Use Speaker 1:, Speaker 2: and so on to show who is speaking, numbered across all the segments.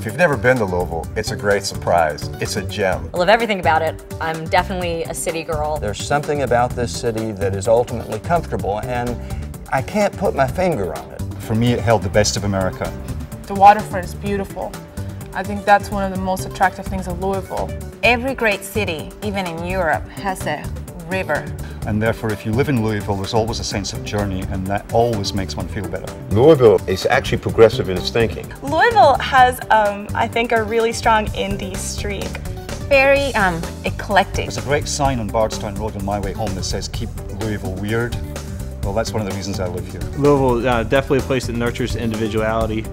Speaker 1: you've never been to Louisville, it's a great surprise. It's a gem.
Speaker 2: I love everything about it. I'm definitely a city girl.
Speaker 3: There's something about this city that is ultimately comfortable, and I can't put my finger on it.
Speaker 4: For me, it held the best of America.
Speaker 5: The waterfront is beautiful. I think that's one of the most attractive things of Louisville.
Speaker 6: Every great city, even in Europe, has a river.
Speaker 4: And therefore, if you live in Louisville, there's always a sense of journey, and that always makes one feel better.
Speaker 7: Louisville is actually progressive in its thinking.
Speaker 8: Louisville has, I think, a really strong indie streak.
Speaker 6: Very eclectic.
Speaker 4: There's a great sign on Bardstown Road on my way home that says, "Keep Louisville weird." Well, that's one of the reasons I live here.
Speaker 9: Louisville, definitely a place that nurtures individuality.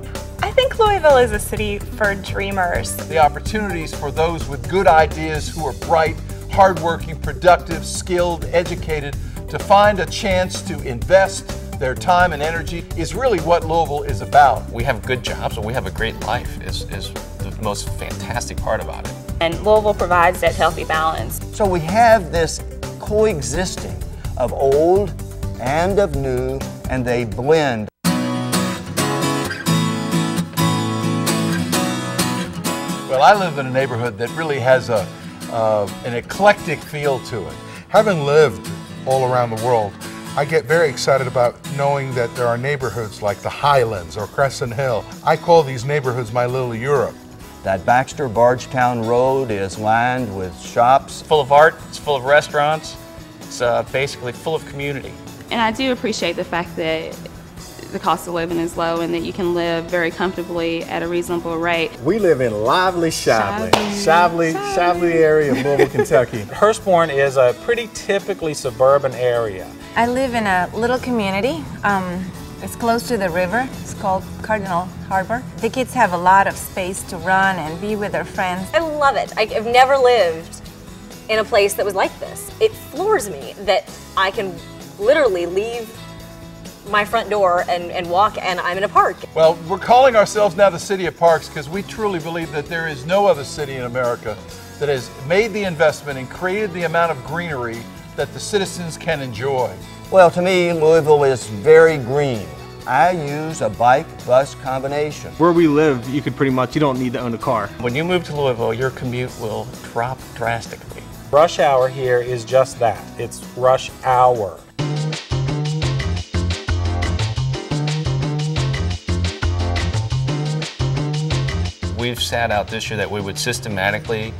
Speaker 8: I think Louisville is a city for dreamers.
Speaker 10: The opportunities for those with good ideas who are bright, hardworking, productive, skilled, educated, to find a chance to invest their time and energy is really what Louisville is about.
Speaker 11: We have good jobs and we have a great life is the most fantastic part about it.
Speaker 2: And Louisville provides that healthy balance.
Speaker 3: So we have this coexisting of old and of new, and they blend.
Speaker 10: Well, I live in a neighborhood that really has an eclectic feel to it.
Speaker 12: Having lived all around the world, I get very excited about knowing that there are neighborhoods like the Highlands or Crescent Hill. I call these neighborhoods my little Europe.
Speaker 3: That Baxter Bardstown Road is lined with shops.
Speaker 11: It's full of art, it's full of restaurants, it's basically full of community.
Speaker 13: And I do appreciate the fact that the cost of living is low and that you can live very comfortably at a reasonable rate.
Speaker 7: We live in lively Shively area of Louisville, Kentucky.
Speaker 14: Hurstbourne is a pretty typically suburban area.
Speaker 6: I live in a little community. It's close to the river. It's called Cardinal Harbor. The kids have a lot of space to run and be with their friends.
Speaker 2: I love it. I've never lived in a place that was like this. It floors me that I can literally leave my front door and walk and I'm in a park.
Speaker 10: Well, we're calling ourselves now the City of Parks because we truly believe that there is no other city in America that has made the investment and created the amount of greenery that the citizens can enjoy.
Speaker 3: Well, to me, Louisville is very green. I use a bike-bus combination.
Speaker 9: Where we live, you don't need to own a car.
Speaker 11: When you move to Louisville, your commute will drop drastically.
Speaker 14: Rush hour here is just that. It's rush hour.
Speaker 11: We've sat out this year that we would systematically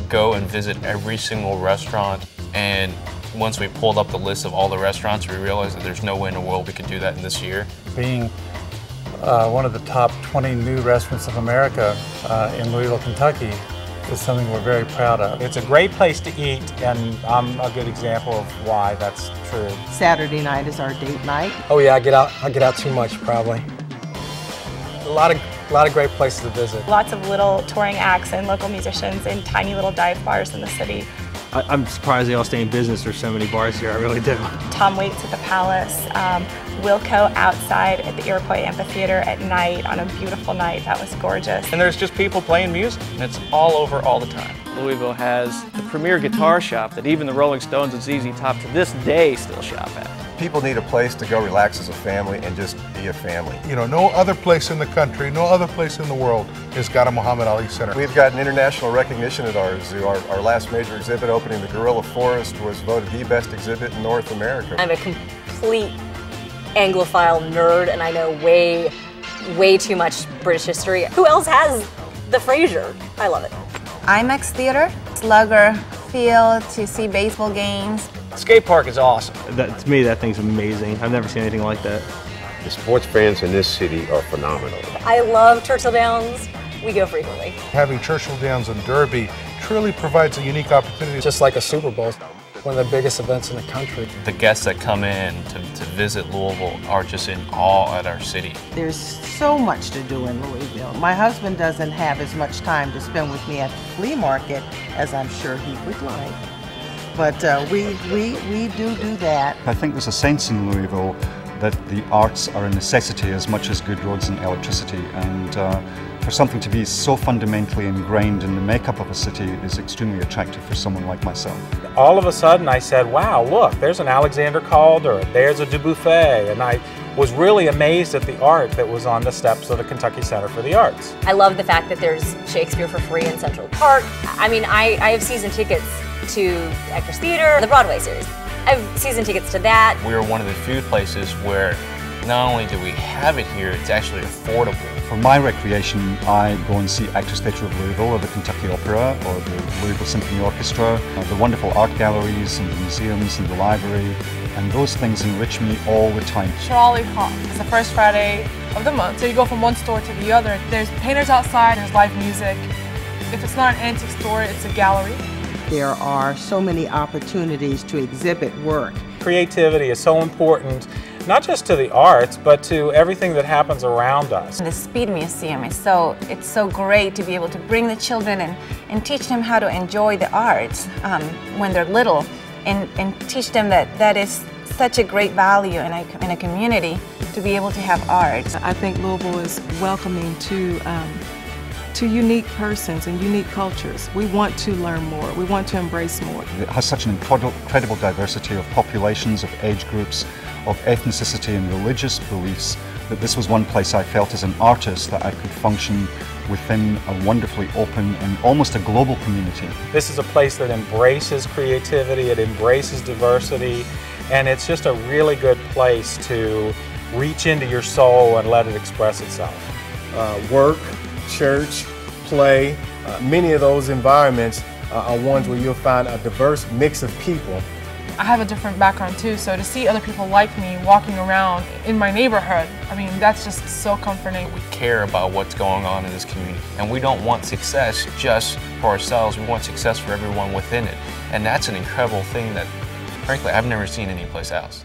Speaker 11: go and visit every single restaurant, and once we pulled up the list of all the restaurants, we realized that there's no way in the world we could do that in this year.
Speaker 15: Being one of the top 20 new restaurants of America in Louisville, Kentucky is something we're very proud of.
Speaker 14: It's a great place to eat, and I'm a good example of why that's true.
Speaker 16: Saturday night is our date night.
Speaker 17: Oh yeah, I get out too much probably. A lot of great places to visit.
Speaker 8: Lots of little touring acts and local musicians and tiny little dive bars in the city.
Speaker 9: I'm surprised they all stay in business. There's so many bars here, I really do.
Speaker 8: Tom Waits at the Palace, Wilco outside at the Iroquois Amphitheater at night on a beautiful night. That was gorgeous.
Speaker 11: And there's just people playing music, and it's all over all the time. Louisville has the premier guitar shop that even the Rolling Stones and ZZ Top to this day still shop at.
Speaker 1: People need a place to go relax as a family and just be a family.
Speaker 12: You know, no other place in the country, no other place in the world has got a Muhammad Ali Center.
Speaker 1: We've gotten international recognition at our zoo. Our last major exhibit opening, the Gorilla Forest, was voted the best exhibit in North America.
Speaker 2: I'm a complete Anglophile nerd and I know way too much British history. Who else has the Fraser? I love it.
Speaker 6: IMAX Theater, Slugger Field to see baseball games.
Speaker 11: Skate park is awesome.
Speaker 9: To me, that thing's amazing. I've never seen anything like that.
Speaker 7: The sports fans in this city are phenomenal.
Speaker 2: I love Churchill Downs. We go frequently.
Speaker 12: Having Churchill Downs and Derby truly provides a unique opportunity.
Speaker 17: Just like a Super Bowl, one of the biggest events in the country.
Speaker 11: The guests that come in to visit Louisville are just in awe at our city.
Speaker 16: There's so much to do in Louisville. My husband doesn't have as much time to spend with me at the flea market as I'm sure he would like. But we do that.
Speaker 4: I think there's a sense in Louisville that the arts are a necessity as much as good roads and electricity, and for something to be so fundamentally ingrained in the makeup of a city is extremely attractive for someone like myself.
Speaker 14: All of a sudden I said, wow, look, there's an Alexander Calder, there's a Dubuffet, and I was really amazed at the art that was on the steps of the Kentucky Center for the Arts.
Speaker 2: I love the fact that there's Shakespeare for free in Central Park. I mean, I have season tickets to Actors Theater, the Broadway series. I have season tickets to that.
Speaker 11: We are one of the few places where not only do we have it here, it's actually affordable.
Speaker 4: For my recreation, I go and see Actors Theatre of Louisville, or the Kentucky Opera, or the Louisville Symphony Orchestra, the wonderful art galleries and the museums and the library, and those things enrich me all the time.
Speaker 5: Trolley Hop is the first Friday of the month, so you go from one store to the other. There's painters outside, there's live music. If it's not an antique store, it's a gallery.
Speaker 16: There are so many opportunities to exhibit work.
Speaker 14: Creativity is so important, not just to the arts, but to everything that happens around us.
Speaker 6: The Speed Museum is it's so great to be able to bring the children and teach them how to enjoy the arts when they're little, and teach them that is such a great value in a community to be able to have art.
Speaker 18: I think Louisville is welcoming to unique persons and unique cultures. We want to learn more. We want to embrace more.
Speaker 4: It has such an incredible diversity of populations, of age groups, of ethnicity and religious beliefs, that this was one place I felt as an artist that I could function within a wonderfully open and almost a global community.
Speaker 14: This is a place that embraces creativity, it embraces diversity, and it's just a really good place to reach into your soul and let it express itself.
Speaker 7: Work, church, play, many of those environments are ones where you'll find a diverse mix of people.
Speaker 5: I have a different background too, so to see other people like me walking around in my neighborhood, I mean, that's just so comforting.
Speaker 11: We care about what's going on in this community, and we don't want success just for ourselves, we want success for everyone within it. And that's an incredible thing that, frankly, I've never seen anyplace else.